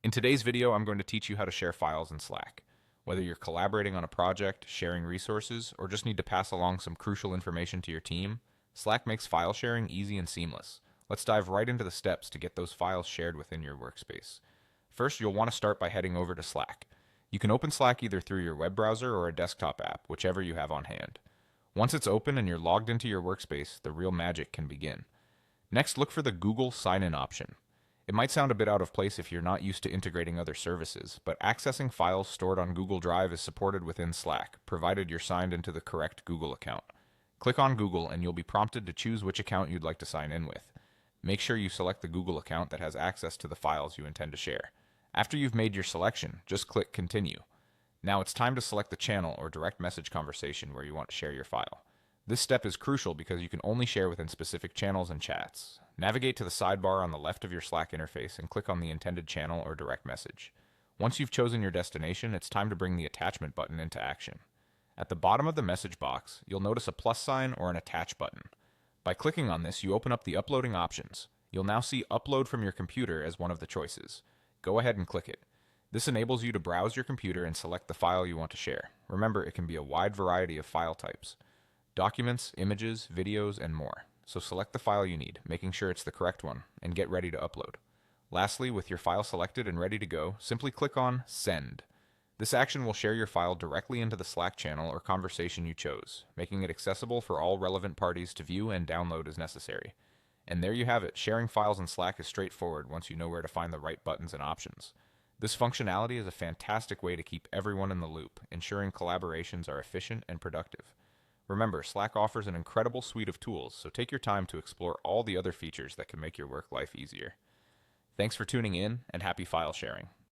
In today's video, I'm going to teach you how to share files in Slack. Whether you're collaborating on a project, sharing resources, or just need to pass along some crucial information to your team, Slack makes file sharing easy and seamless. Let's dive right into the steps to get those files shared within your workspace. First, you'll want to start by heading over to Slack. You can open Slack either through your web browser or a desktop app, whichever you have on hand. Once it's open and you're logged into your workspace, the real magic can begin. Next, look for the Google Sign-In option. It might sound a bit out of place if you're not used to integrating other services, but accessing files stored on Google Drive is supported within Slack, provided you're signed into the correct Google account. Click on Google and you'll be prompted to choose which account you'd like to sign in with. Make sure you select the Google account that has access to the files you intend to share. After you've made your selection, just click Continue. Now it's time to select the channel or direct message conversation where you want to share your file. This step is crucial because you can only share within specific channels and chats. Navigate to the sidebar on the left of your Slack interface and click on the intended channel or direct message. Once you've chosen your destination, it's time to bring the attachment button into action. At the bottom of the message box, you'll notice a plus sign or an attach button. By clicking on this, you open up the uploading options. You'll now see Upload from your computer as one of the choices. Go ahead and click it. This enables you to browse your computer and select the file you want to share. Remember, it can be a wide variety of file types: documents, images, videos, and more. So select the file you need, making sure it's the correct one, and get ready to upload. Lastly, with your file selected and ready to go, simply click on Send. This action will share your file directly into the Slack channel or conversation you chose, making it accessible for all relevant parties to view and download as necessary. And there you have it. Sharing files in Slack is straightforward once you know where to find the right buttons and options. This functionality is a fantastic way to keep everyone in the loop, ensuring collaborations are efficient and productive. Remember, Slack offers an incredible suite of tools, so take your time to explore all the other features that can make your work life easier. Thanks for tuning in, and happy file sharing.